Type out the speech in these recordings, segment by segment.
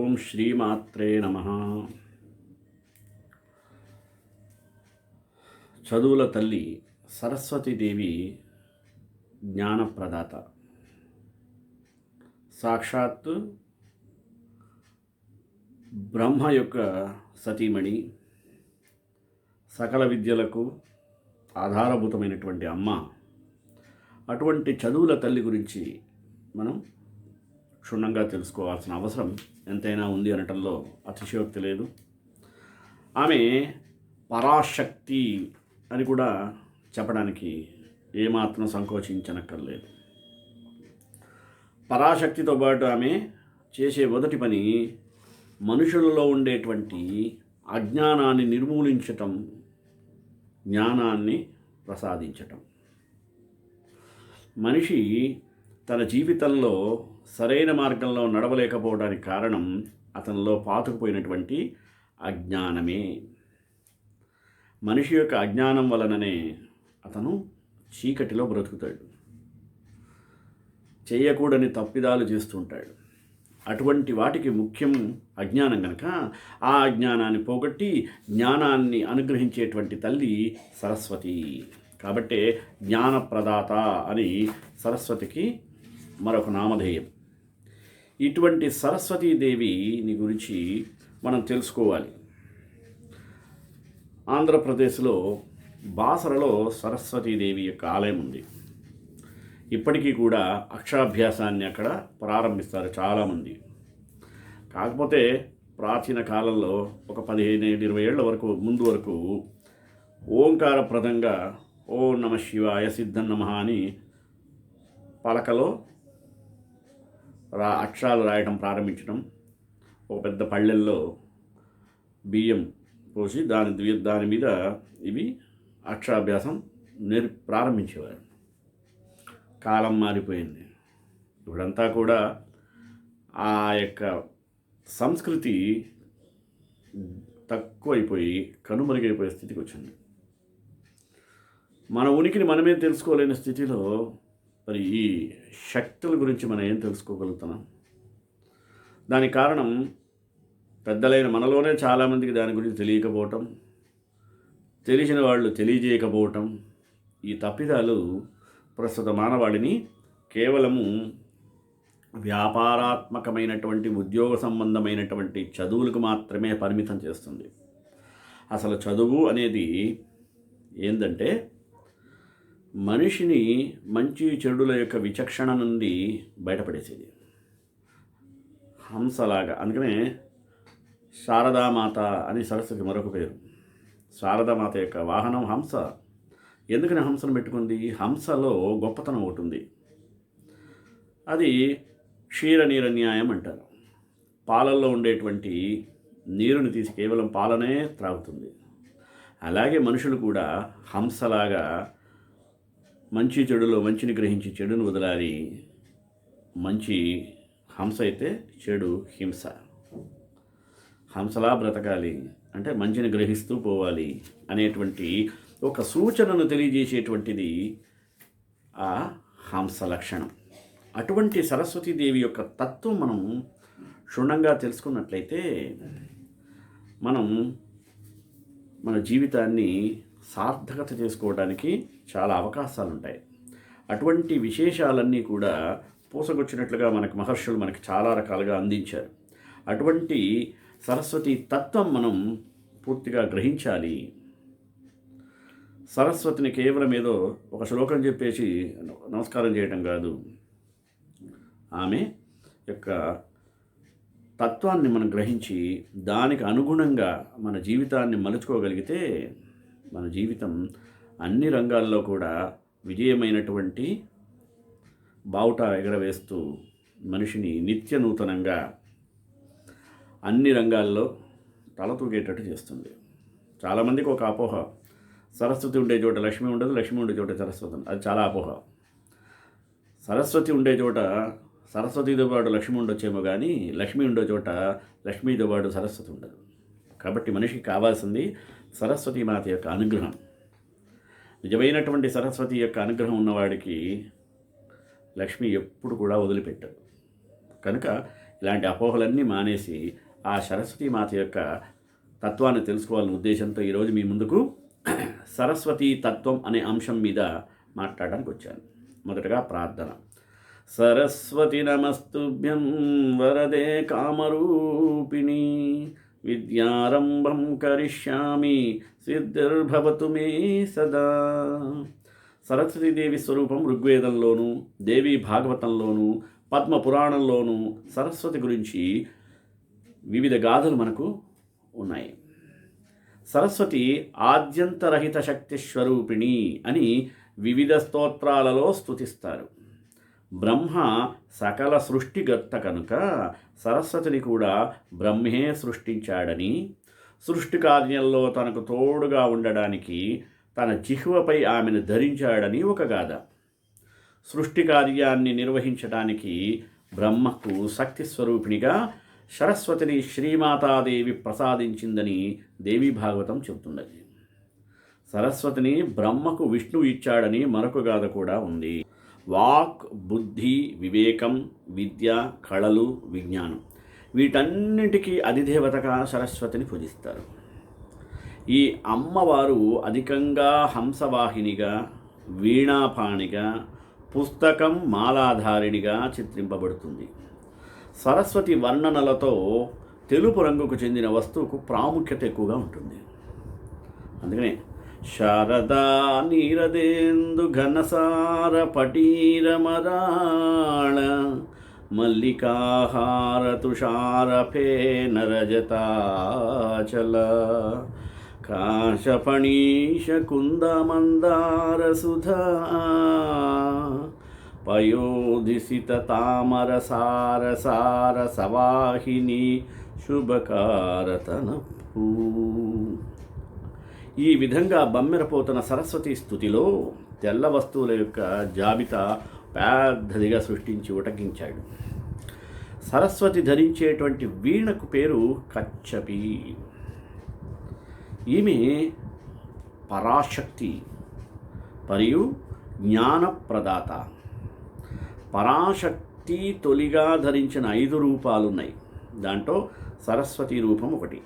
ఓం శ్రీమాత్రే నమః. చదువుల తల్లి సరస్వతీదేవి జ్ఞానప్రదాత. సాక్షాత్ బ్రహ్మ యొక్క సతీమణి, సకల విద్యలకు ఆధారభూతమైనటువంటి అమ్మ. అటువంటి చదువుల తల్లి గురించి మనం క్షుణ్ణంగా తెలుసుకోవాల్సిన అవసరం ఎంతైనా ఉంది అనటంలో అతిశయోక్తి లేదు. ఆమె పరాశక్తి అని కూడా చెప్పడానికి ఏమాత్రం సంకోచించనక్కర్లేదు. పరాశక్తితో పాటు ఆమె చేసే మొదటి పని మనుషులలో ఉండేటువంటి అజ్ఞానాన్ని నిర్మూలించటం, జ్ఞానాన్ని ప్రసాదించటం. మనిషి తన జీవితంలో సరైన మార్గంలో నడవలేకపోవడానికి కారణం అతనిలో పాతుకుపోయినటువంటి అజ్ఞానమే. మనిషి యొక్క అజ్ఞానం వలననే అతను చీకటిలో బ్రతుకుతాడు, చేయకూడని తప్పిదాలు చేస్తుంటాడు. అటువంటి వాటికి ముఖ్యం అజ్ఞానం కనుక ఆ అజ్ఞానాన్ని పోగొట్టి జ్ఞానాన్ని అనుగ్రహించేటువంటి తల్లి సరస్వతి. కాబట్టే జ్ఞానప్రదాత అని సరస్వతికి మరొక నామధేయం. ఇటువంటి సరస్వతీదేవిని గురించి మనం తెలుసుకోవాలి. ఆంధ్రప్రదేశ్లో బాసరలో సరస్వతీదేవి యొక్క ఆలయం ఉంది. ఇప్పటికీ కూడా అక్షరాభ్యాసాన్ని అక్కడ ప్రారంభిస్తారు చాలామంది. కాకపోతే ప్రాచీన కాలంలో ఒక 15-20 ఏళ్ల ముందు వరకు ఓంకారప్రదంగా ఓం నమ శివాయ సిద్ధం నమః అని పలకలో అక్షరాలు రాయటం ప్రారంభించడం, ఒక పెద్ద పళ్ళెల్లో బియ్యం పోసి దాని మీద ఇవి అక్షరాభ్యాసం ప్రారంభించేవారు. కాలం మారిపోయింది. ఇప్పుడంతా కూడా ఆ యొక్క సంస్కృతి తక్కువైపోయి కనుమరుగైపోయే స్థితికి వచ్చింది. మన ఉనికిని మనమే తెలుసుకోలేని స్థితిలో మరి ఈ శక్తుల గురించి మనం ఏం తెలుసుకోగలుగుతున్నాం? దానికి కారణం పెద్దలైన మనలోనే చాలామందికి దాని గురించి తెలియకపోవటం, తెలిసిన వాళ్ళు తెలియజేయకపోవటం. ఈ తప్పిదాలు ప్రస్తుత మానవాళిని కేవలము వ్యాపారాత్మకమైనటువంటి ఉద్యోగ సంబంధమైనటువంటి చదువులకు మాత్రమే పరిమితం చేస్తుంది. అసలు చదువు అనేది ఏందంటే మనిషిని మంచి చెడుల యొక్క విచక్షణ నుండి బయటపడేసేది. హంసలాగా. అందుకనే శారదామాత అని సరస్వతి మరొక పేరు. శారదామాత యొక్క వాహనం హంస. ఎందుకని హంసను పెట్టుకుంది? హంసలో గొప్పతనం ఒకటి ఉంది. అది క్షీరనీరన్యాయం అంటారు. పాలల్లో ఉండేటువంటి నీరుని తీసి కేవలం పాలనే త్రాగుతుంది. అలాగే మనుషులు కూడా హంసలాగా మంచి చెడులో మంచిని గ్రహించి చెడును వదలాలి. మంచి హంస అయితే, చెడు హింస. హంసలా బ్రతకాలి అంటే మంచిని గ్రహిస్తూ పోవాలి అనేటువంటి ఒక సూచనను తెలియజేసేటువంటిది ఆ హంస లక్షణం. అటువంటి సరస్వతీదేవి యొక్క తత్వం మనం క్షుణ్ణంగా తెలుసుకున్నట్లయితే మనం మన జీవితాన్ని సార్థకత చేసుకోవడానికి చాలా అవకాశాలు ఉంటాయి. అటువంటి విశేషాలన్నీ కూడా పూసగొచ్చినట్లుగా మహర్షులు మనకి చాలా రకాలుగా అందించారు. అటువంటి సరస్వతి తత్వం మనం పూర్తిగా గ్రహించాలి. సరస్వతిని కేవలం ఏదో ఒక శ్లోకం చెప్పేసి నమస్కారం చేయటం కాదు. ఆమె యొక్క తత్వాన్ని మనం గ్రహించి దానికి అనుగుణంగా మన జీవితాన్ని మలుచుకోగలిగితే మన జీవితం అన్ని రంగాల్లో కూడా విజయమైనటువంటి బావుట ఎగరవేస్తూ మనిషిని నిత్య నూతనంగా అన్ని రంగాల్లో తలతూగేటట్టు చేస్తుంది. చాలామందికి ఒక అపోహ, సరస్వతి ఉండే చోట లక్ష్మి ఉండదు, లక్ష్మి ఉండే చోట సరస్వతి ఉండదు. అది చాలా అపోహ. సరస్వతి ఉండే చోట సరస్వతితో పాటు లక్ష్మి ఉండొచ్చేమో కానీ లక్ష్మి ఉండే చోట లక్ష్మీతో పాటు సరస్వతి ఉండదు. కాబట్టి మనిషికి కావాల్సింది సరస్వతీ మాత యొక్క అనుగ్రహం. నిజమైనటువంటి సరస్వతి యొక్క అనుగ్రహం ఉన్నవాడికి లక్ష్మి ఎప్పుడు కూడా వదిలిపెట్టదు. కనుక ఇలాంటి అపోహలన్నీ మానేసి ఆ సరస్వతీమాత యొక్క తత్వాన్ని తెలుసుకోవాలనే ఉద్దేశంతో ఈరోజు మీ ముందుకు సరస్వతీ తత్వం అనే అంశం మీద మాట్లాడడానికి వచ్చాను. మొదటగా ప్రార్థన. సరస్వతి నమస్తుభ్యం వరదే కామరూపిణి విద్యారంభం కరిష్యామి సిద్ధిర్భవతు మే సదా. సరస్వతీదేవి స్వరూపం ఋగ్వేదంలోను, దేవీ భాగవతంలోను, పద్మ పురాణంలోను సరస్వతి గురించి వివిధ గాథలు మనకు ఉన్నాయి. సరస్వతి ఆద్యంతరహిత శక్తి స్వరూపిణి అని వివిధ స్తోత్రాలలో స్తుతిస్తారు. బ్రహ్మ సకల సృష్టికర్త కనుక సరస్వతిని కూడా బ్రహ్మే సృష్టించాడని, సృష్టి కార్యంలో తనకు తోడుగా ఉండడానికి తన జిహ్వపై ఆమెను ధరించాడని ఒక గాథ. సృష్టి కార్యాన్ని నిర్వహించడానికి బ్రహ్మకు శక్తి స్వరూపిణిగా సరస్వతిని శ్రీమాతాదేవి ప్రసాదించిందని దేవీ భాగవతం చెబుతున్నది. సరస్వతిని బ్రహ్మకు విష్ణువు ఇచ్చాడని మరొక గాథ కూడా ఉంది. వాక్, బుద్ధి, వివేకం, విద్య, కళలు, విజ్ఞానం వీటన్నిటికీ అధిదేవతగా సరస్వతిని పూజిస్తారు. ఈ అమ్మవారు అధికంగా హంసవాహినిగా, వీణాపాణిగా, పుస్తకం మాలాధారిణిగా చిత్రింపబడుతుంది. సరస్వతి వర్ణనలతో తెలుపు రంగుకు చెందిన వస్తువుకు ప్రాముఖ్యత ఎక్కువగా ఉంటుంది. అందుకనే శారదా నీరదేందు ఘనసార పటీరమరాళ మల్లికాహార తుషార ఫేనరజతాచల కాశఫణీష కుందమందార సుధా పయోధిసిత తామర సార సార సవాహిని శుభకారతనపూ. ఈ విధంగా బమ్మెరపోతున్న సరస్వతి స్తుతిలో తెల్ల వస్తువుల యొక్క జాబితా పెద్దదిగా సృష్టించి ఉటకించాడు. సరస్వతి ధరించేటువంటి వీణకు పేరు కచ్చపి. ఈమె పరాశక్తి మరియు జ్ఞానప్రదాత. పరాశక్తి తొలిగా ధరించిన 5 రూపాలున్నాయి. దాంట్లో సరస్వతి రూపం ఒకటి.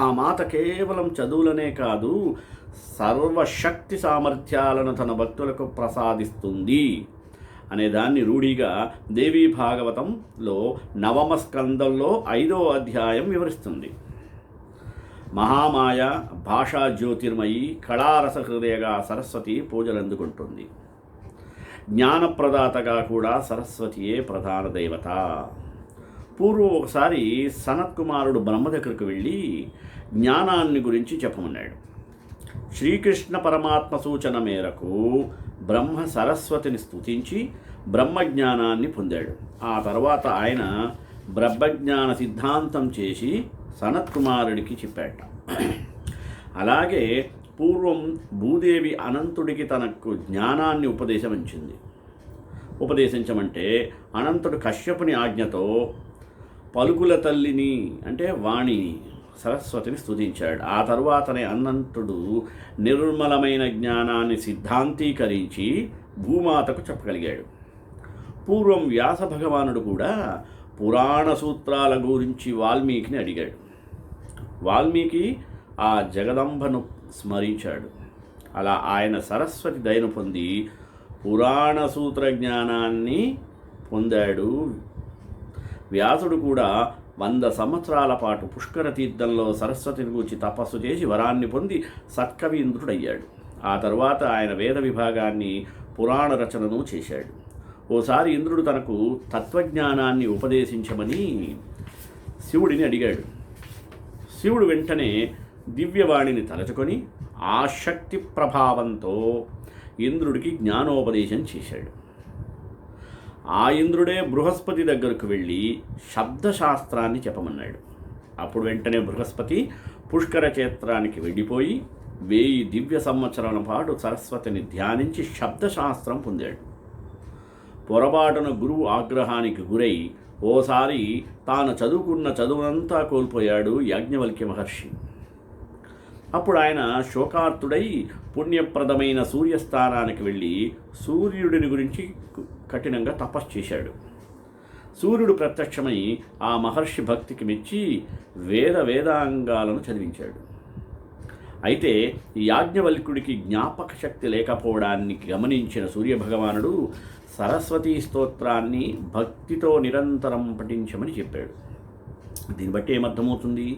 ఆ మాత కేవలం చదువులనే కాదు, సర్వశక్తి సామర్థ్యాలను తన భక్తులకు ప్రసాదిస్తుంది అనే దాన్ని రూఢిగా దేవీ భాగవతంలో 9వ స్కందంలో 5వ అధ్యాయం వివరిస్తుంది. మహామాయ, భాషా జ్యోతిర్మయి, కళారస హృదయగా సరస్వతి పూజలందుకుంటుంది. జ్ఞానప్రదాతగా కూడా సరస్వతియే ప్రధాన దేవత. పూర్వం ఒకసారి సనత్కుమారుడు బ్రహ్మ దగ్గరకు వెళ్ళి జ్ఞానాన్ని గురించి చెప్పమన్నాడు. శ్రీకృష్ణ పరమాత్మ సూచన మేరకు బ్రహ్మ సరస్వతిని స్తుతించి బ్రహ్మజ్ఞానాన్ని పొందాడు. ఆ తర్వాత ఆయన బ్రహ్మజ్ఞాన సిద్ధాంతం చేసి సనత్కుమారుడికి చెప్పాట. అలాగే పూర్వం భూదేవి అనంతుడికి తనకు జ్ఞానాన్ని ఉపదేశించమంటే అనంతుడు కశ్యపుని ఆజ్ఞతో పలుకుల తల్లిని అంటే వాణిని సరస్వతిని స్తుతించాడు. ఆ తరువాతనే అనంతుడు నిర్మలమైన జ్ఞానాన్ని సిద్ధాంతీకరించి భూమాతకు చెప్పగలిగాడు. పూర్వం వ్యాస భగవానుడు కూడా పురాణ సూత్రాల గురించి వాల్మీకిని అడిగాడు. వాల్మీకి ఆ జగదంబను స్మరించాడు. అలా ఆయన సరస్వతి దయను పొంది పురాణ సూత్ర జ్ఞానాన్ని పొందాడు. వ్యాసుడు కూడా 100 సంవత్సరాల పాటు పుష్కర తీర్థంలో సరస్వతిని గూర్చి తపస్సు చేసి వరాన్ని పొంది సత్కవీంద్రుడయ్యాడు. ఆ తర్వాత ఆయన వేద విభాగాన్ని, పురాణ రచనను చేశాడు. ఓసారి ఇంద్రుడు తనకు తత్వజ్ఞానాన్ని ఉపదేశించమని శివుడిని అడిగాడు. శివుడు వెంటనే దివ్యవాణిని తలచుకొని ఆ శక్తి ప్రభావంతో ఇంద్రుడికి జ్ఞానోపదేశం చేశాడు. ఆ ఇంద్రుడే బృహస్పతి దగ్గరకు వెళ్ళి శబ్దశాస్త్రాన్ని చెప్పమన్నాడు. అప్పుడు వెంటనే బృహస్పతి పుష్కర క్షేత్రానికి వెళ్ళిపోయి 1000 దివ్య సంవత్సరాల పాటు సరస్వతిని ధ్యానించి శబ్దశాస్త్రం పొందాడు. పొరపాటున గురువు ఆగ్రహానికి గురై ఓసారి తాను చదువుకున్న చదువునంతా కోల్పోయాడు యాజ్ఞవల్క్య మహర్షి. అప్పుడు ఆయన శోకార్తుడై పుణ్యప్రదమైన సూర్యస్థానానికి వెళ్ళి సూర్యుడిని గురించి కఠినంగా తపస్సు చేశాడు. సూర్యుడు ప్రత్యక్షమై ఆ మహర్షి భక్తికి మెచ్చి వేదాంగాలను చదివించాడు. అయితే యాజ్ఞవల్క్యుడికి జ్ఞాపక శక్తి లేకపోవడాన్ని గమనించిన సూర్యభగవానుడు సరస్వతీ స్తోత్రాన్ని భక్తితో నిరంతరం పఠించమని చెప్పాడు. దీన్ని బట్టి ఏమర్థమవుతుంది?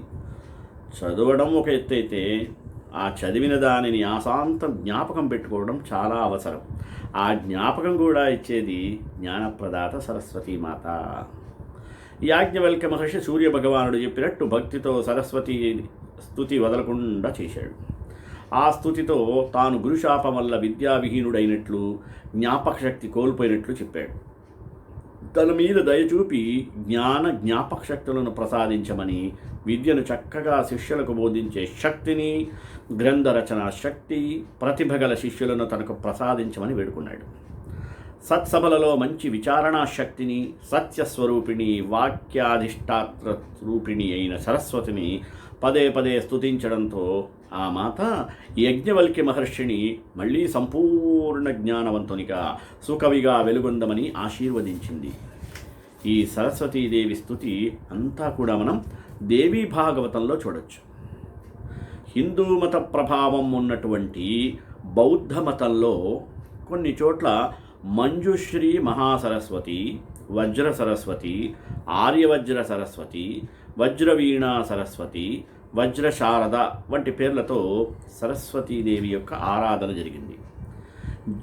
చదవడం ఒక ఎత్తు అయితే ఆ చదివిన దానిని ఆశాంతం జ్ఞాపకం పెట్టుకోవడం చాలా అవసరం. ఆ జ్ఞాపకం కూడా ఇచ్చేది జ్ఞానప్రదాత సరస్వతీమాత. యాజ్ఞవల్క్య మహర్షి సూర్యభగవానుడు చెప్పినట్టు భక్తితో సరస్వతి స్తుతి వదలకుండా చేశాడు. ఆ స్తుతితో తాను గురుశాపం వల్ల విద్యావిహీనుడైనట్లు, జ్ఞాపకశక్తి కోల్పోయినట్లు చెప్పాడు. తన మీద దయచూపి జ్ఞాపక శక్తులను ప్రసాదించమని, విద్యను చక్కగా శిష్యులకు బోధించే శక్తిని, గ్రంథ రచనా శక్తి, ప్రతిభ గల శిష్యులను తనకు ప్రసాదించమని వేడుకున్నాడు. సత్సభలలో మంచి విచారణా శక్తిని, సత్యస్వరూపిణి, వాక్యాధిష్టాత్ర రూపిణి అయిన సరస్వతిని పదే పదే స్తుతించడంతో ఆ మాత యజ్ఞవల్క్య మహర్షిని మళ్ళీ సంపూర్ణ జ్ఞానవంతునిగా, సుకవిగా వెలుగొందమని ఆశీర్వదించింది. ఈ సరస్వతీదేవి స్తుతి అంతా కూడా మనం దేవీ భాగవతంలో చూడొచ్చు. హిందూ మత ప్రభావం ఉన్నటువంటి బౌద్ధ మతంలో కొన్ని చోట్ల మంజుశ్రీ మహాసరస్వతి, వజ్ర సరస్వతి, ఆర్యవజ్ర సరస్వతి, వజ్రవీణా సరస్వతి, వజ్రశారద వంటి పేర్లతో సరస్వతీదేవి యొక్క ఆరాధన జరిగింది.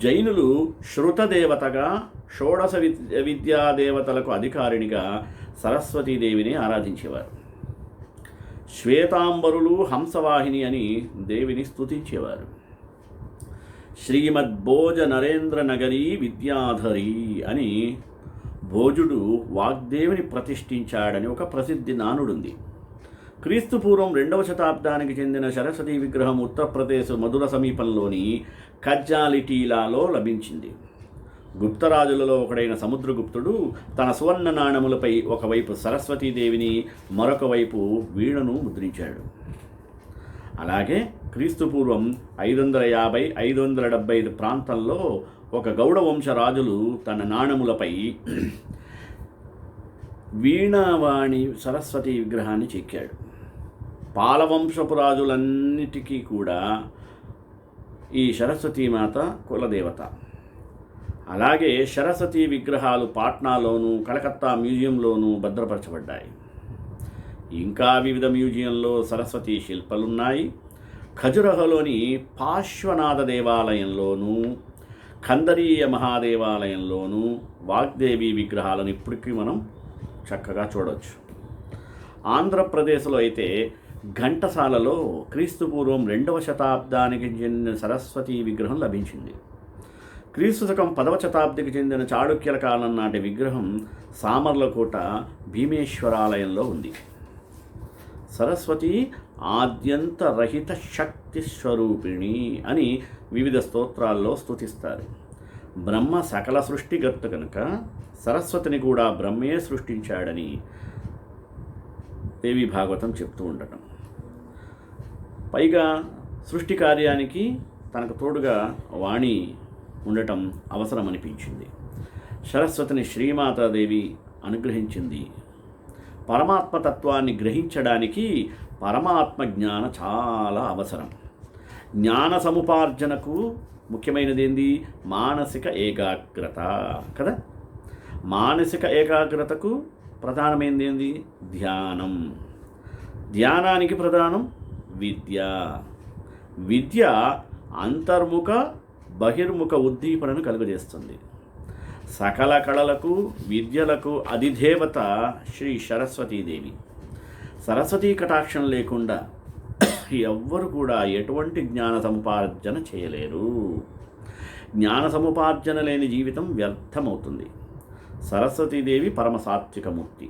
జైనులు శృతదేవతగా, షోడశ విద్యాదేవతలకు అధికారిణిగా సరస్వతీదేవిని ఆరాధించేవారు. శ్వేతాంబరులు హంసవాహిని అని దేవిని స్తుతించేవారు. శ్రీమద్భోజ నరేంద్ర నగరీ విద్యాధరి అని భోజుడు వాగ్దేవిని ప్రతిష్ఠించాడని ఒక ప్రసిద్ధి నానుడుంది. క్రీస్తుపూర్వం 2వ శతాబ్దానికి చెందిన సరస్వతీ విగ్రహం ఉత్తరప్రదేశ్ మధుర సమీపంలోని కజ్జాలిటీలాలో లభించింది. గుప్తరాజులలో ఒకడైన సముద్రగుప్తుడు తన సువర్ణ నాణములపై ఒకవైపు సరస్వతీదేవిని, మరొక వైపు వీణను ముద్రించాడు. అలాగే క్రీస్తుపూర్వం 550-575 ప్రాంతంలో ఒక గౌడ వంశ రాజులు తన నాణములపై వీణావాణి సరస్వతి విగ్రహాన్ని చెక్కాడు. పాలవంశపు రాజులన్నిటికీ కూడా ఈ సరస్వతీమాత కులదేవత. అలాగే సరస్వతీ విగ్రహాలు పాట్నాలోను, కలకత్తా మ్యూజియంలోనూ భద్రపరచబడ్డాయి. ఇంకా వివిధ మ్యూజియంలో సరస్వతీ శిల్పాలున్నాయి. ఖజురహోలోని పార్శ్వనాథ దేవాలయంలోనూ, ఖందరీయ మహాదేవాలయంలోనూ వాగ్దేవి విగ్రహాలను ఇప్పటికీ మనం చక్కగా చూడవచ్చు. ఆంధ్రప్రదేశ్లో అయితే ఘంటసాలలో క్రీస్తుపూర్వం 2వ శతాబ్దానికి చెందిన సరస్వతీ విగ్రహం లభించింది. క్రీస్తుశకం 10వ శతాబ్దికి చెందిన చాళుక్యుల కాలం నాటి విగ్రహం సామర్లకోట భీమేశ్వరాలయంలో ఉంది. సరస్వతి ఆద్యంత రహిత శక్తి స్వరూపిణి అని వివిధ స్తోత్రాల్లో స్తుతిస్తారు. బ్రహ్మ సకల సృష్టికర్త కనుక సరస్వతిని కూడా బ్రహ్మే సృష్టించాడని దేవి భాగవతం చెప్తూ ఉండటం, పైగా సృష్టి కార్యానికి తనకు తోడుగా వాణి ఉండటం అవసరమనిపించింది. సరస్వతిని శ్రీమాతాదేవి అనుగ్రహించింది. పరమాత్మతత్వాన్ని గ్రహించడానికి పరమాత్మ జ్ఞాన చాలా అవసరం. జ్ఞాన సముపార్జనకు ముఖ్యమైనది ఏంది? మానసిక ఏకాగ్రత కదా. మానసిక ఏకాగ్రతకు ప్రధానమైనది ఏంది? ధ్యానం. ధ్యానానికి ప్రధానం విద్య. విద్య అంతర్ముఖ బహిర్ముఖ ఉద్దీపనను కలుగజేస్తుంది. సకల కళలకు, విద్యలకు అధిదేవత శ్రీ సరస్వతీదేవి. సరస్వతీ కటాక్షం లేకుండా ఎవ్వరు కూడా ఎటువంటి జ్ఞాన సముపార్జన చేయలేరు. జ్ఞాన సముపార్జన లేని జీవితం వ్యర్థమవుతుంది. సరస్వతీదేవి పరమ సాత్వికమూర్తి.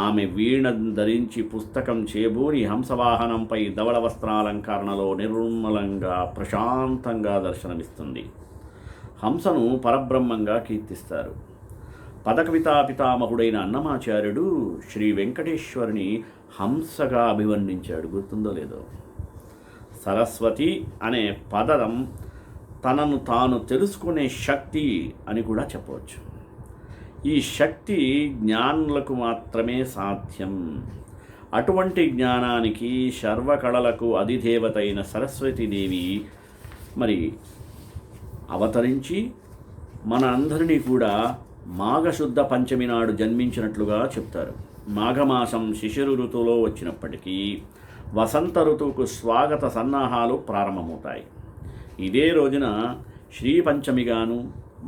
ఆమె వీణ ధరించి పుస్తకం చేబూని హంసవాహనంపై ధవళ వస్త్రాలంకరణలో నిర్మలంగా ప్రశాంతంగా దర్శనమిస్తుంది. హంసను పరబ్రహ్మంగా కీర్తిస్తారు. పదకవితా పితామహుడైన అన్నమాచార్యుడు శ్రీ వెంకటేశ్వరుని హంసగా అభివర్ణించాడు. గుర్తుందో లేదో? సరస్వతి అనే పదం తనను తాను తెలుసుకునే శక్తి అని కూడా చెప్పవచ్చు. ఈ శక్తి జ్ఞానులకు మాత్రమే సాధ్యం. అటువంటి జ్ఞానానికి సర్వకళలకు అధిదేవత అయిన సరస్వతీదేవి మరి అవతరించి మన అందరినీ కూడా మాఘశుద్ధ పంచమి నాడు జన్మించినట్లుగా చెప్తారు. మాఘమాసం శిశిర ఋతువులో వచ్చినప్పటికీ వసంత ఋతువుకు స్వాగత సన్నాహాలు ప్రారంభమవుతాయి. ఇదే రోజున శ్రీ పంచమిగాను,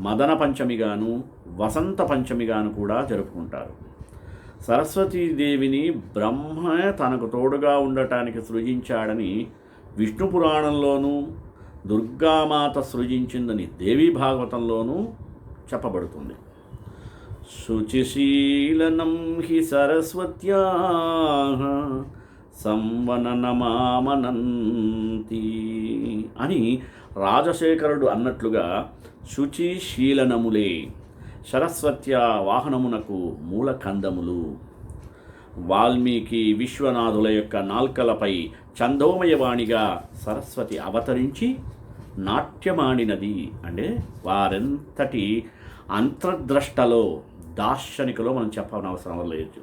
మదన పంచమిగాను, వసంత పంచమిగాను కూడా జరుపుకుంటారు. సరస్వతీదేవిని బ్రహ్మ తనకు తోడుగా ఉండటానికి సృజించాడని విష్ణు పురాణంలోనూ, దుర్గామాత సృజించిందని దేవీ భాగవతంలోనూ చెప్పబడుతుంది. శుచిశీలనం హి సరస్వత్యాః సంవననమామనంతి అని రాజశేఖరుడు అన్నట్లుగా శుచిశీలనములే సరస్వత్యా వాహనమునకు మూలకందములు. వాల్మీకి విశ్వనాథుల యొక్క నాల్కలపై చందోమయవాణిగా సరస్వతి అవతరించి నాట్యమాడినది. అంటే వారెంతటి అంతర్ద్రష్టలో, దార్శనికలో మనం చెప్పనవసరం లేదు.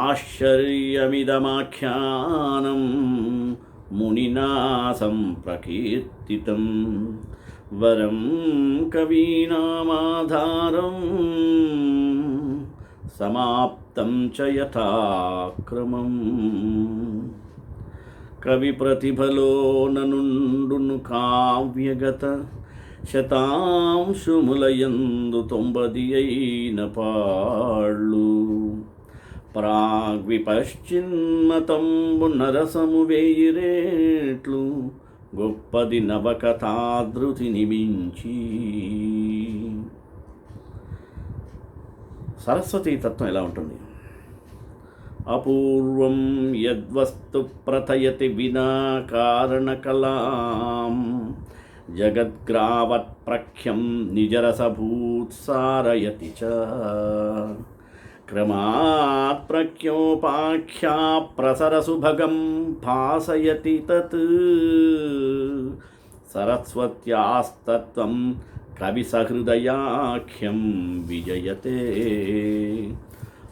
ఆశ్చర్యమిదమాఖ్యానం మునినా సంప్రకీర్తితం వరం కవీనామాధారం సమాప్తం చ యథాక్రమం. కవి ప్రతిభలో ననుండును కావ్యగత శతాంశుములయందు 90 అయిన పాళ్ళు ప్రాగ్విపశ్చిన్మతంబు నరసము 1000 రేట్లు గొప్పది నవకథాధృతి నిమించి. సరస్వతీ తత్వం ఎలా ఉంటుంది? అపూర్వం యద్వస్తు ప్రథయతి వినా కారణకలాం జగద్గ్రావత్ ప్రఖ్యం నిజరసభూత్సారయతి చ క్రమాత్ ప్రఖ్యోపాఖ్యా ప్రసరసుభగం భాసయతి తత్ సరస్వత్యాస్తత్వం కవి సహృదయాఖ్యం విజయతే.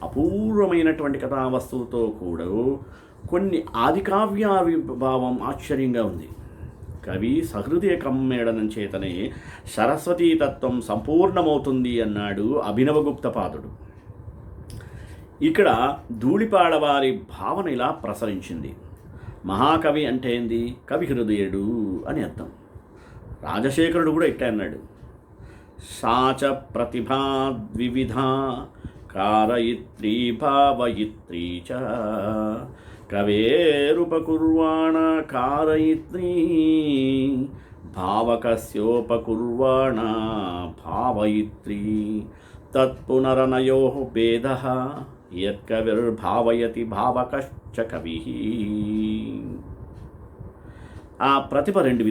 అపూర్వమైనటువంటి కథావస్తువుతో కూడా కొన్ని ఆదికావ్యావిర్భావం ఆశ్చర్యంగా ఉంది. కవి సహృదయ కమ్మేళనం చేతనే సరస్వతీతత్వం సంపూర్ణమవుతుంది అన్నాడు అభినవగుప్తపాదుడు. ఇక్కడ ధూళిపాడవారి భావన ఇలా ప్రసరించింది. మహాకవి అంటే ఏంది? కవి హృదయుడు అని అర్థం. రాజశేఖరుడు కూడా ఇట్లా అన్నాడు, సాచ ప్రతిభా ద్వివిధ కారయిత్రీ భావయిత్రీ చ కవేరుపకుర్వాణ కారయిత్రీ భావకస్యోపకుర్వాణ భావయిత్రీ తత్పునరనయోః భేదః యత్కవిర్భావయతి భావకశ్చ కవిః. ఆ ప్రతిభ 2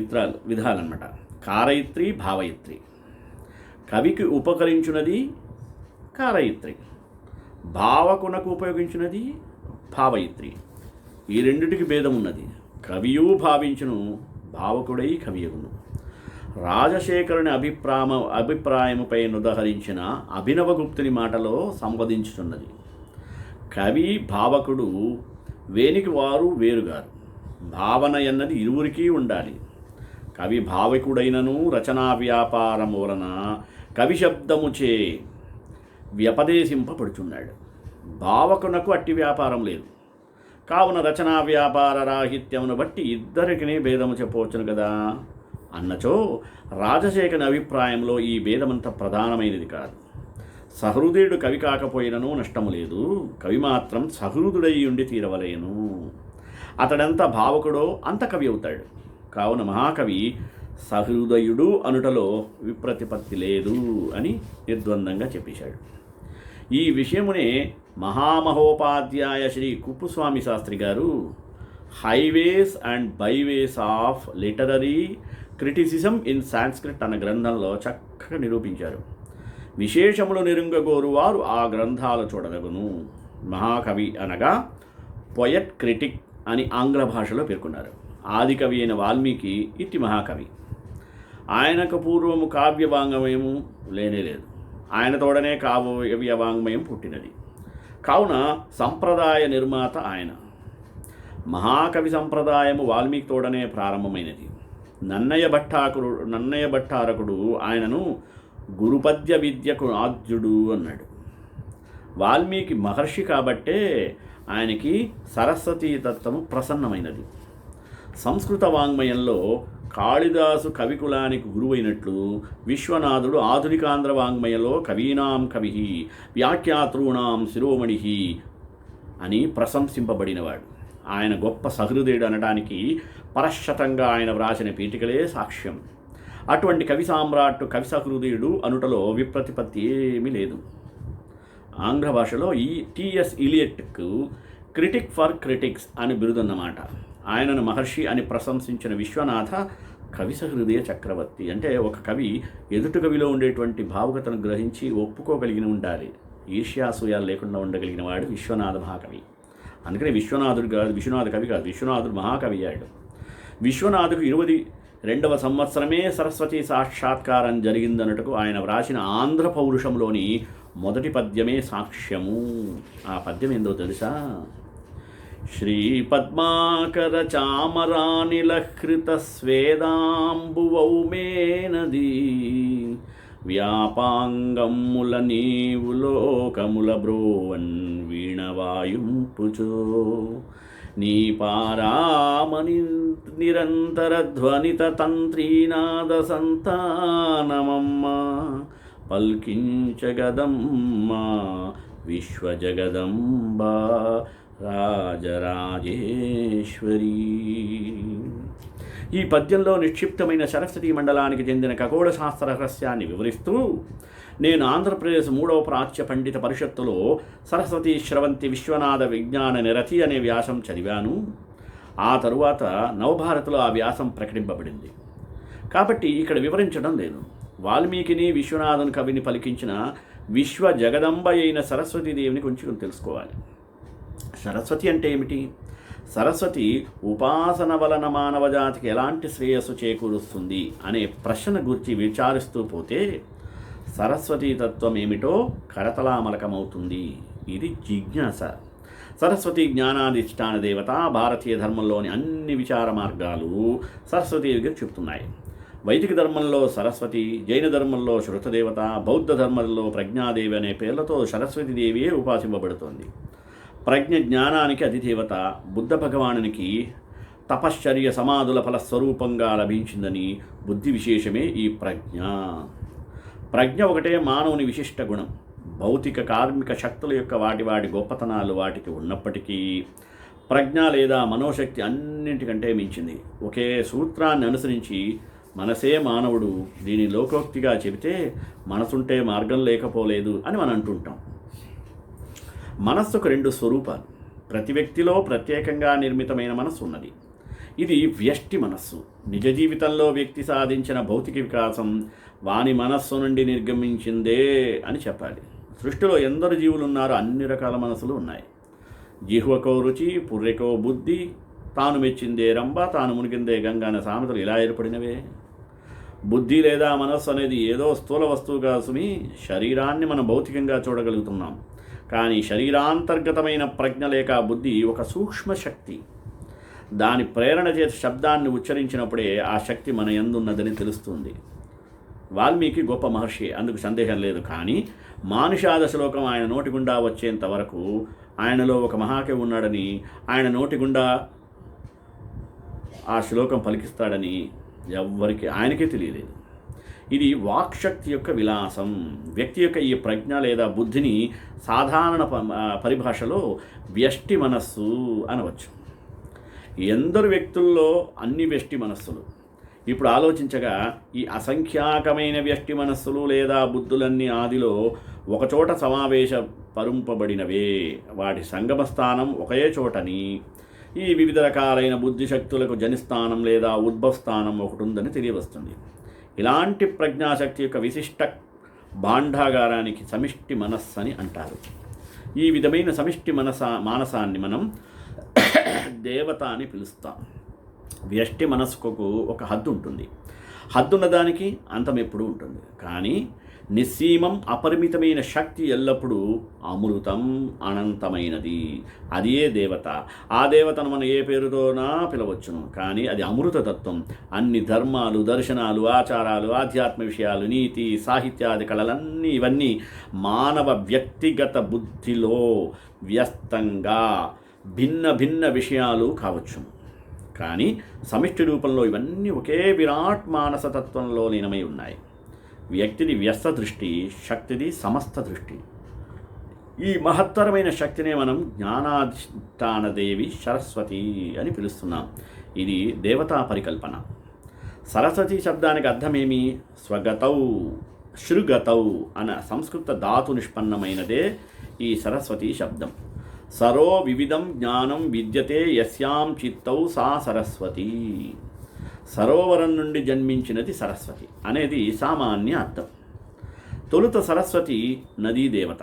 విధాలన్నమాట. కారయిత్రి, భావయిత్రి. కవికి ఉపకరించున్నది కారయిత్రి, భావకునకు ఉపయోగించినది భావయిత్రి. ఈ రెండిటికి భేదం ఉన్నది. కవియు భావించును, భావకుడై కవియగును. రాజశేఖరుని అభిప్రాయముపై నుదహరించిన అభినవగుప్తుని మాటలో సంవదించుతున్నది. కవి భావకుడు వేనికి వారు వేరుగారు. భావన ఎన్నది ఇరువురికి ఉండాలి. కవి భావకుడైనను రచనా వ్యాపారము వలన కవి శబ్దముచే వ్యపదేశింపబడుచున్నాడు. భావకునకు అట్టి వ్యాపారం లేదు. కావున రచనా వ్యాపార రాహిత్యమును బట్టి ఇద్దరికి భేదము చెప్పవచ్చును కదా అన్నచో రాజశేఖరుని అభిప్రాయంలో ఈ భేదమంత ప్రధానమైనది కాదు. సహృదయుడు కవి కాకపోయినను నష్టము లేదు. కవి మాత్రం సహృదుడై ఉండి తీరవలేను. అతడంత భావకుడో అంత కవి అవుతాడు. కావున మహాకవి సహృదయుడు అనుటలో విప్రతిపత్తి లేదు అని నిర్ద్వందంగా చెప్పేశాడు. ఈ విషయమునే మహామహోపాధ్యాయ శ్రీ కుప్పుస్వామి శాస్త్రి గారు highways and byways of literary criticism in Sanskrit అన్న గ్రంథంలో చక్కగా నిరూపించారు. విశేషములు నిరుంగగోరు వారు ఆ గ్రంథాలు చూడదగును. మహాకవి అనగా పొయట్ క్రిటిక్ అని ఆంగ్ల భాషలో పేర్కొన్నారు. ఆదికవి అయిన వాల్మీకి ఇట్టి మహాకవి. ఆయనకు పూర్వము కావ్యవాంగమేమూ లేనేలేదు. ఆయన తోడనే కావ్య వాంగ్మయం పుట్టినది. కావున సంప్రదాయ నిర్మాత ఆయన. మహాకవి సంప్రదాయము వాల్మీకి తోడనే ప్రారంభమైనది. నన్నయ్య భట్టారకుడు ఆయనను గురుపద్య విద్యకు ఆద్యుడు అన్నాడు. వాల్మీకి మహర్షి కాబట్టే ఆయనకి సరస్వతీ తత్వము ప్రసన్నమైనది. సంస్కృత వాంగ్మయంలో కాళిదాసు కవికులానికి గురువైనట్లు విశ్వనాథుడు ఆధునికాంధ్ర వాంగ్మయంలో కవీనాం కవి వ్యాఖ్యాతృణాం శిరోమణి అని ప్రశంసింపబడినవాడు. ఆయన గొప్ప సహృదయుడు అనడానికి పరశతంగా ఆయన వ్రాసిన పీఠికలే సాక్ష్యం. అటువంటి కవి సామ్రాట్టు కవి సహృదయుడు అనుటలో విప్రతిపత్తి ఏమీ లేదు. ఆంగ్ల భాషలో ఈ టిఎస్ ఇలియట్కు క్రిటిక్ ఫర్ క్రిటిక్స్ అని బిరుదన్నమాట. ఆయనను మహర్షి అని ప్రశంసించిన విశ్వనాథ కవి సహృదయ చక్రవర్తి. అంటే ఒక కవి ఎదుటి కవిలో ఉండేటువంటి భావుకతను గ్రహించి ఒప్పుకోగలిగిన ఉండాలి. ఈర్ష్యాసూయాలు లేకుండా ఉండగలిగిన వాడు విశ్వనాథ మహాకవి. అందుకని విశ్వనాథుడు కాదు, విశ్వనాథ కవి కాదు, విశ్వనాథుడు మహాకవి అయ్యాడు. విశ్వనాథుడు 22వ సంవత్సరమే సరస్వతి సాక్షాత్కారం జరిగిందన్నట్టుకు ఆయన వ్రాసిన ఆంధ్ర పౌరుషంలోని మొదటి పద్యమే సాక్ష్యము. ఆ పద్యం ఏందో తెలుసా? శ్రీ పద్మాకర చామరానిలహృత స్వేదాంబువౌ మేనది వ్యాపాంగముల నీవు లోకముల బ్రోవన్ వీణవాయుంపుచో నీ పారామని నిరంతర ధ్వనిత తంత్రీనాద సంతానమమ్మ పల్కించగదమ్మ విశ్వజగదంబా రాజరాజేశ్వరి. ఈ పద్యంలో నిక్షిప్తమైన సరస్వతీ మండలానికి చెందిన ఖగోళ శాస్త్ర రహస్యాన్ని వివరిస్తూ, నేను ఆంధ్రప్రదేశ్ 3వ ప్రాచ్య పండిత పరిషత్తులో సరస్వతీ శ్రవంతి విశ్వనాథ విజ్ఞాన నిరతి అనే వ్యాసం చదివాను. ఆ తరువాత నవభారత్లో ఆ వ్యాసం ప్రకటింపబడింది. కాబట్టి ఇక్కడ వివరించడం లేదు. వాల్మీకిని విశ్వనాథన్ కవిని పలికించిన విశ్వ జగదంబ అయిన సరస్వతీదేవిని కొంచెం తెలుసుకోవాలి. సరస్వతి అంటే ఏమిటి? సరస్వతి ఉపాసన వలన మానవ జాతికి ఎలాంటి శ్రేయస్సు చేకూరుస్తుంది అనే ప్రశ్న గురించి విచారిస్తూ పోతే సరస్వతీ తత్వం ఏమిటో కరతలామలకమవుతుంది. ఇది జిజ్ఞాస. సరస్వతి జ్ఞానాధిష్టాన దేవత. భారతీయ ధర్మంలోని అన్ని విచార మార్గాలు సరస్వతీదేవిగా చెప్తున్నాయి. వైదిక ధర్మంలో సరస్వతి, జైన ధర్మంలో శృతదేవత, బౌద్ధ ధర్మంలో ప్రజ్ఞాదేవి అనే పేర్లతో సరస్వతీదేవియే ఉపాసింపబడుతోంది. ప్రజ్ఞ జ్ఞానానికి అధిదేవత. బుద్ధ భగవానునికి తపశ్చర్య సమాధుల ఫలస్వరూపంగా లభించిందని బుద్ధి విశేషమే ఈ ప్రజ్ఞ. ప్రజ్ఞ ఒకటే మానవుని విశిష్ట గుణం. భౌతిక కార్మిక శక్తుల యొక్క వాటి గొప్పతనాలు వాటికి ఉన్నప్పటికీ ప్రజ్ఞ లేదా మనోశక్తి అన్నింటికంటే మించింది. ఒకే సూత్రాన్ని అనుసరించి మనసే మానవుడు, దీని లోకోక్తిగా చెబితే మనసుంటే మార్గం లేకపోలేదు అని మనం అంటుంటాం. మనస్సుకు 2 స్వరూపాలు. ప్రతి వ్యక్తిలో ప్రత్యేకంగా నిర్మితమైన మనస్సు ఉన్నది. ఇది వ్యష్టి మనస్సు. నిజ జీవితంలో వ్యక్తి సాధించిన భౌతిక వికాసం వాని మనస్సు నుండి నిర్గమించిందే అని చెప్పాలి. సృష్టిలో ఎందరు జీవులు ఉన్నారో అన్ని రకాల మనసులు ఉన్నాయి. జిహ్వకో రుచి, పుర్రెకో బుద్ధి, తాను మెచ్చిందే రంభ, తాను మునిగిందే గంగ అనే సామెతలు ఇలా ఏర్పడినవే. బుద్ధి లేదా మనస్సు అనేది ఏదో స్థూల వస్తువుగా సుమి శరీరాన్ని మనం భౌతికంగా చూడగలుగుతున్నాం. కానీ శరీరాంతర్గతమైన ప్రజ్ఞ లేక బుద్ధి ఒక సూక్ష్మ శక్తి. దాని ప్రేరణ చేసి శబ్దాన్ని ఉచ్చరించినప్పుడే ఆ శక్తి మన యందున్నదని తెలుస్తుంది. వాల్మీకి గొప్ప మహర్షి, అందుకు సందేహం లేదు. కానీ మానుషాద శ్లోకం ఆయన నోటి గుండా వచ్చేంత వరకు ఆయనలో ఒక మహాకవి ఉన్నాడని, ఆయన నోటి గుండా ఆ శ్లోకం పలికిస్తాడని ఎవ్వరికి ఆయనకే తెలియలేదు. ఇది వాక్శక్తి యొక్క విలాసం. వ్యక్తి యొక్క ఈ ప్రజ్ఞ లేదా బుద్ధిని సాధారణ పరిభాషలో వ్యష్టి మనస్సు అనవచ్చు. ఎందరు వ్యక్తుల్లో అన్ని వ్యష్టి మనస్సులు. ఇప్పుడు ఆలోచించగా ఈ అసంఖ్యాకమైన వ్యష్టి మనస్సులు లేదా బుద్ధులన్నీ ఆదిలో ఒకచోట సమావేశపరుంపబడినవే. వాటి సంగమ స్థానం ఒకే చోటని, ఈ వివిధ రకాలైన బుద్ధిశక్తులకు జనిస్థానం లేదా ఉద్భవస్థానం ఒకటి ఉందని తెలియవస్తుంది. ఇలాంటి ప్రజ్ఞాశక్తి యొక్క విశిష్ట భాండాగారానికి సమిష్టి మనస్సు అని అంటారు. ఈ విధమైన సమిష్టి మానసాన్ని మనం దేవత అని పిలుస్తాం. వ్యష్టి మనస్సుకు ఒక హద్దు ఉంటుంది. హద్దున్న దానికి అంతం ఎప్పుడూ ఉంటుంది. కానీ నిస్సీమం అపరిమితమైన శక్తి ఎల్లప్పుడూ అమృతం అనంతమైనది. అదే దేవత. ఆ దేవతను మనం ఏ పేరుతోనా పిలవచ్చును, కానీ అది అమృతతత్వం. అన్ని ధర్మాలు, దర్శనాలు, ఆచారాలు, ఆధ్యాత్మ విషయాలు, నీతి, సాహిత్యాది కళలన్నీ ఇవన్నీ మానవ వ్యక్తిగత బుద్ధిలో వ్యస్తంగా భిన్న భిన్న విషయాలు కావచ్చు, కానీ సమిష్టి రూపంలో ఇవన్నీ ఒకే విరాట్ మానసతత్వంలో లీనమై ఉన్నాయి. వ్యక్తిది వ్యస్త దృష్టి, శక్తిది సమస్త దృష్టి. ఈ మహత్తరమైన శక్తినే మనం జ్ఞానాధిష్టానదేవి సరస్వతి అని పిలుస్తున్నాం. ఇది దేవతా పరికల్పన. సరస్వతి శబ్దానికి అర్థమేమి? స్వగతౌ, శృగతౌ అన్న సంస్కృత ధాతు నిష్పన్నమైనదే ఈ సరస్వతి శబ్దం. సరో వివిధం జ్ఞానం విద్యతే యస్యాం చిత్తౌ సా సరస్వతి. సరోవరం నుండి జన్మించినది సరస్వతి అనేది సామాన్య అర్థం. తొలుత సరస్వతి నదీ దేవత.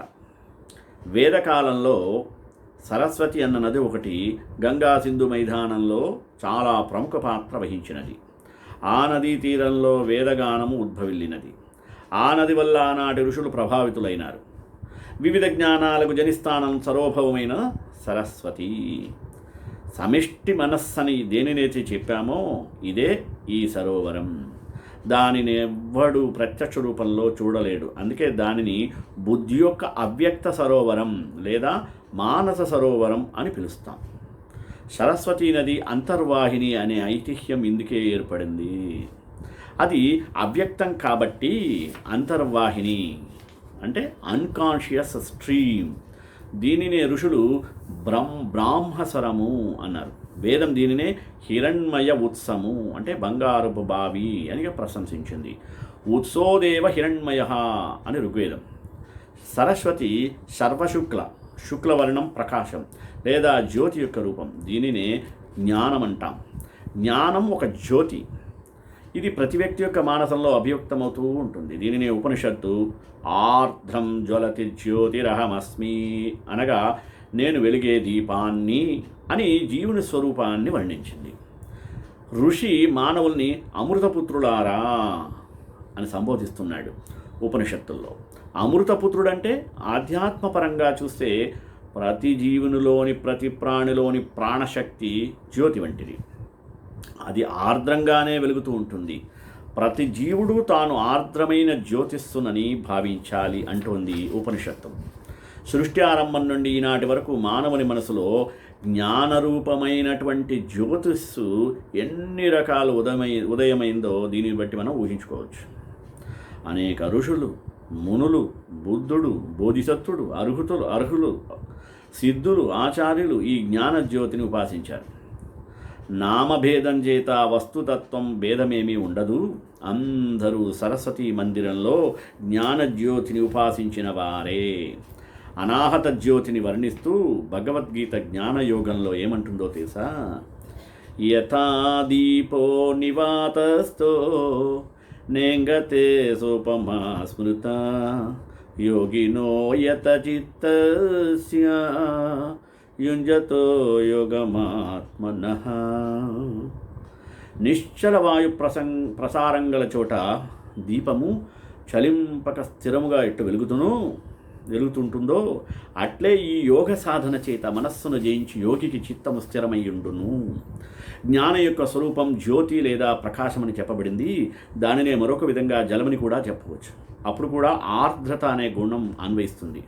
వేదకాలంలో సరస్వతి అన్న నది ఒకటి గంగా సింధు మైదానంలో చాలా ప్రముఖ పాత్ర వహించినది. ఆ నదీ తీరంలో వేదగానము ఉద్భవిల్లినది. ఆ నది వల్ల ఆనాటి ఋషులు ప్రభావితులైనారు. వివిధ జ్ఞానాలకు జనిస్థానం సరోభవమైన సరస్వతి. సమిష్టి మనస్సని దేనినైతే చెప్పామో ఇదే ఈ సరోవరం. దానిని ఎవ్వడు ప్రత్యక్ష రూపంలో చూడలేడు. అందుకే దానిని బుద్ధి యొక్క అవ్యక్త సరోవరం లేదా మానస సరోవరం అని పిలుస్తాం. సరస్వతీ నది అంతర్వాహిని అనే ఐతిహ్యం ఇందుకే ఏర్పడింది. అది అవ్యక్తం కాబట్టి అంతర్వాహిని అంటే అన్కాన్షియస్ స్ట్రీమ్. దీనినే ఋషులు బ్రాహ్మసరము అన్నారు. వేదం దీనినే హిరణ్మయ ఉత్సము అంటే బంగారపు బావి అని ప్రశంసించింది. ఉత్సోదేవ హిరణ్మయ అని ఋగ్వేదం. సరస్వతి శుక్లవర్ణం ప్రకాశం లేదా జ్యోతి యొక్క రూపం. దీనినే జ్ఞానం అంటాం. జ్ఞానం ఒక జ్యోతి. ఇది ప్రతి వ్యక్తి యొక్క మానసంలో అభివ్యక్తమవుతూ ఉంటుంది. దీనినే ఉపనిషత్తు ఆర్ద్రం జ్వలతి జ్యోతిరహమస్మి అనగా నేను వెలిగే దీపాన్ని అని జీవుని స్వరూపాన్ని వర్ణించింది. ఋషి మానవుల్ని అమృతపుత్రులారా అని సంబోధిస్తున్నాడు ఉపనిషత్తుల్లో. అమృతపుత్రుడంటే ఆధ్యాత్మపరంగా చూస్తే ప్రతి జీవునిలోని ప్రతి ప్రాణిలోని ప్రాణశక్తి జ్యోతి వంటిది. అది ఆర్ద్రంగానే వెలుగుతూ ఉంటుంది. ప్రతి జీవుడు తాను ఆర్ద్రమైన జ్యోతిస్సునని భావించాలి అంటోంది ఉపనిషత్తు. సృష్టి ఆరంభం నుండి ఈనాటి వరకు మానవుని మనసులో జ్ఞానరూపమైనటువంటి జ్యోతిస్సు ఎన్ని రకాలు ఉదయమైందో దీనిని బట్టి మనం ఊహించుకోవచ్చు. అనేక ఋషులు, మునులు, బుద్ధుడు, బోధిసత్వుడు, అర్హులు, సిద్ధులు, ఆచార్యులు ఈ జ్ఞానజ్యోతిని ఉపాసించారు. నామభేదం చేత వస్తుతత్వం భేదమేమీ ఉండదు. అందరూ సరస్వతీ మందిరంలో జ్ఞానజ్యోతిని ఉపాసించిన వారే. అనాహత జ్యోతిని వర్ణిస్తూ భగవద్గీత జ్ఞానయోగంలో ఏమంటుందో తెలుసా? యథా దీపో నివాతస్థో నేంగతే సోపమా స్మృత యోగినో యత చిత్తస్య యుంజతో యోగమాత్మనః. నిశ్చల వాయు ప్రసారం గల చోట దీపము చలింపక స్థిరముగా ఎట్టు వెలుగుతుంటుందో అట్లే ఈ యోగ సాధన చేత మనస్సును జయించి యోగికి చిత్తము స్థిరమయ్యుండును. జ్ఞాన యొక్క స్వరూపం జ్యోతి లేదా ప్రకాశమని చెప్పబడింది. దానినే మరొక విధంగా జలమని కూడా చెప్పవచ్చు. అప్పుడు కూడా ఆర్ద్రత అనే గుణం అన్వయిస్తుంది.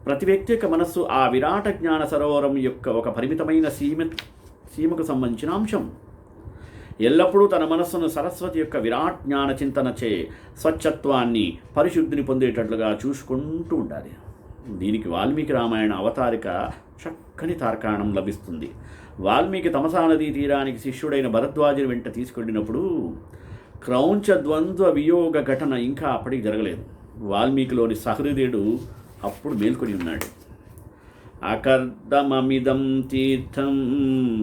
ప్రతి వ్యక్తి యొక్క మనస్సు ఆ విరాట జ్ఞాన సరోవరం యొక్క ఒక పరిమితమైన సీమకు సంబంధించిన అంశం. ఎల్లప్పుడూ తన మనస్సును సరస్వతి యొక్క విరాట్ జ్ఞాన చింతనచే స్వచ్ఛత్వాన్ని, పరిశుద్ధిని పొందేటట్లుగా చూసుకుంటూ ఉండాలి. దీనికి వాల్మీకి రామాయణ అవతారిక చక్కని తార్కాణం లభిస్తుంది. వాల్మీకి తమసా నదీ తీరానికి శిష్యుడైన భరద్వాజుని వెంట తీసుకెళ్ళినప్పుడు క్రౌంచ ద్వంద్వ వియోగ ఘటన ఇంకా అప్పటికి జరగలేదు. వాల్మీకిలోని సహృదయుడు అప్పుడు మేల్కొని ఉన్నాడు. అకర్దమమిదం తీర్థం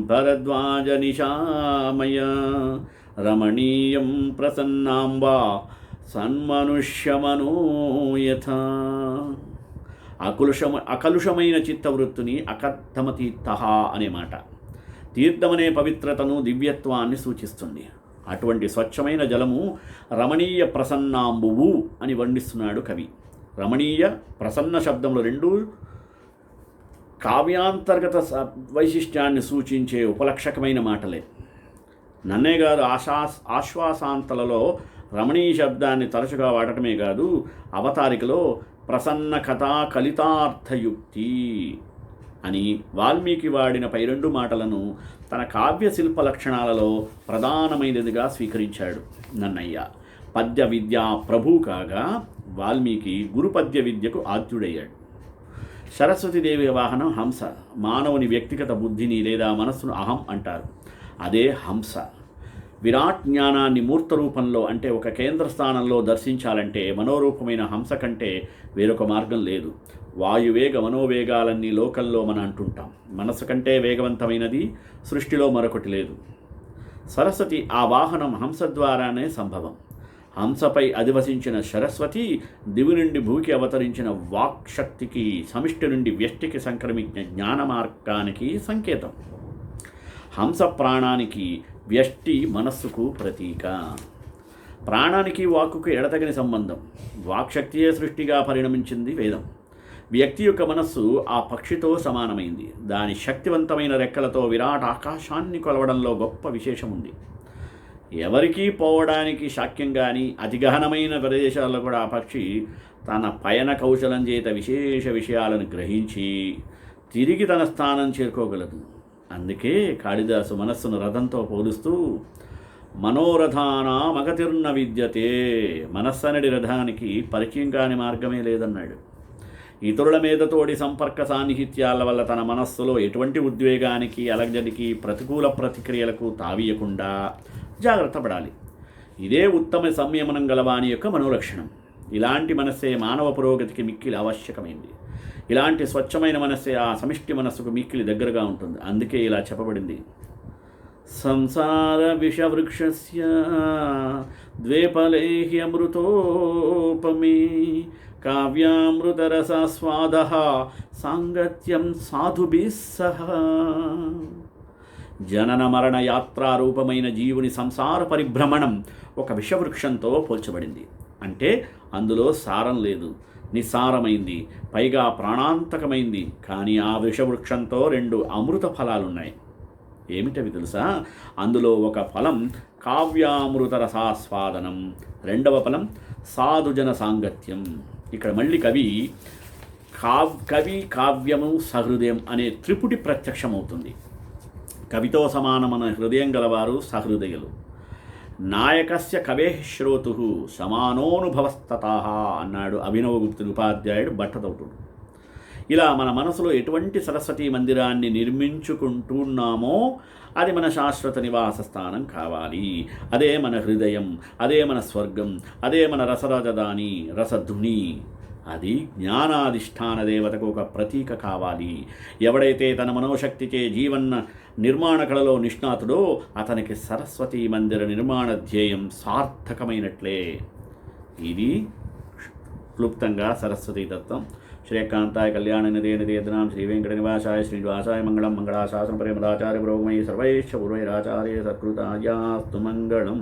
భరద్వాజ నిశామయ రమణీయం ప్రసన్నాంబా సన్మనుష్యమనోయథ. అకలుషమైన చిత్తవృత్తిని అకర్దమ తీర్థ అనే మాట తీర్థమనే పవిత్రతను, దివ్యత్వాన్ని సూచిస్తుంది. అటువంటి స్వచ్ఛమైన జలము రమణీయ ప్రసన్నాంబువు అని వర్ణిస్తున్నాడు కవి. రమణీయ ప్రసన్న శబ్దంలో రెండు కావ్యాంతర్గత వైశిష్ట్యాన్ని సూచించే ఉపలక్షకమైన మాటలే. నన్నయ్య గారు ఆశ్వాసాంతలలో రమణీయ శబ్దాన్ని తరచుగా వాడటమే కాదు, అవతారికలో ప్రసన్న కథా కలితార్థయుక్తి అని వాల్మీకి వాడిన పై రెండు మాటలను తన కావ్య శిల్ప లక్షణాలలో ప్రధానమైనదిగా స్వీకరించాడు నన్నయ్య. పద్య విద్యా ప్రభు కాగా వాల్మీకి గురుపద్య విద్యకు ఆద్యుడయ్యాడు. సరస్వతీదేవి వాహనం హంస. మానవుని వ్యక్తిగత బుద్ధిని లేదా మనస్సును అహం అంటారు. అదే హంస. విరాట్ జ్ఞానాన్ని మూర్త రూపంలో అంటే ఒక కేంద్ర స్థానంలో దర్శించాలంటే మనోరూపమైన హంస కంటే వేరొక మార్గం లేదు. వాయువేగ మనోవేగాలన్నీ లోకంలో మనం అంటుంటాం. మనస్సు కంటే వేగవంతమైనది సృష్టిలో మరొకటి లేదు. సరస్వతి ఆ వాహనం హంస ద్వారానే సంభవం. హంసపై అధివసించిన సరస్వతి దివి నుండి భూకి అవతరించిన వాక్శక్తికి, సమిష్టి నుండి వ్యష్టికి సంక్రమించిన జ్ఞాన మార్గానికి సంకేతం. హంస ప్రాణానికి, వ్యష్టి మనస్సుకు ప్రతీక. ప్రాణానికి వాక్కుకు ఎడతగని సంబంధం. వాక్శక్తియే సృష్టిగా పరిణమించింది వేదం. వ్యక్తి యొక్క మనస్సు ఆ పక్షితో సమానమైంది. దాని శక్తివంతమైన రెక్కలతో విరాట్ ఆకాశాన్ని కొలవడంలో గొప్ప విశేషం ఉంది. ఎవరికీ పోవడానికి శాక్యం కానీ అతి గహనమైన ప్రదేశాల్లో కూడా ఆ పక్షి తన పయన కౌశలం చేత విశేష విషయాలను గ్రహించి తిరిగి తన స్థానం చేరుకోగలదు. అందుకే కాళిదాసు మనస్సును రథంతో పోలుస్తూ మనోరథాన మగతిర్న విద్యతే, మనస్సనడి రథానికి పరిచయం కాని మార్గమే లేదన్నాడు. ఇతరుల మీద తోడి సంపర్క సాన్నిహిత్యాల వల్ల తన మనస్సులో ఎటువంటి ఉద్వేగానికి, అలజడికి, ప్రతికూల ప్రతిక్రియలకు తావీయకుండా జాగ్రత్త పడాలి. ఇదే ఉత్తమ సంయమనం గలవాని యొక్క మనోలక్షణం. ఇలాంటి మనస్సే మానవ పురోగతికి మిక్కిలి ఆవశ్యకమైంది. ఇలాంటి స్వచ్ఛమైన మనస్సే ఆ సమిష్టి మనస్సుకు మిక్కిలి దగ్గరగా ఉంటుంది. అందుకే ఇలా చెప్పబడింది, సంసార విషవృక్షస్య ద్వేపలేహ్యమృతోపమే కావ్యామృతరసస్వాదః సాంగత్యం సాధుభిః సహ. జనన మరణ యాత్రారూపమైన జీవుని సంసార పరిభ్రమణం ఒక విషవృక్షంతో పోల్చబడింది. అంటే అందులో సారం లేదు, నిస్సారమైంది, పైగా ప్రాణాంతకమైంది. కానీ ఆ విషవృక్షంతో రెండు అమృత ఫలాలున్నాయి. ఏమిటవి తెలుసా? అందులో ఒక ఫలం కావ్యామృత రసాస్వాదనం, రెండవ ఫలం సాధుజన సాంగత్యం. ఇక్కడ మళ్ళీ కవి కావ్యము సహృదయం అనే త్రిపుటి ప్రత్యక్షమవుతుంది. కవితో సమానమైన హృదయం గలవారు సహృదయులు. నాయకస్య కవే శ్రోతు సమానోనుభవస్తతాహ అన్నాడు అభినవగుప్తుని ఉపాధ్యాయుడు భట్టతౌటుడు. ఇలా మన మనసులో ఎటువంటి సరస్వతీ మందిరాన్ని నిర్మించుకుంటున్నామో అది మన శాశ్వత నివాస స్థానం కావాలి. అదే మన హృదయం, అదే మన స్వర్గం, అదే మన రసరాజధాని, రసధుని. అది జ్ఞానాధిష్టాన దేవతకు ఒక ప్రతీక కావాలి. ఎవడైతే తన మనోశక్తిచే జీవన నిర్మాణ కళలో నిష్ణాతుడో అతనికి సరస్వతీ మందిర నిర్మాణ ధ్యేయం సార్థకమైనట్లే. ఇది క్లుప్తంగా సరస్వతీ తత్వం. శ్రీకాంతాయ కళ్యాణ నిదే నిదేదనాం శ్రీ వెంకట నివాసాయ శ్రీనివాసాయ మంగళం. మంగళాశాసన పరిమదాచార్య పురోగమై సర్వైశ్చ పూర్వైరాచార్య సత్కృతాయాస్తు మంగళం.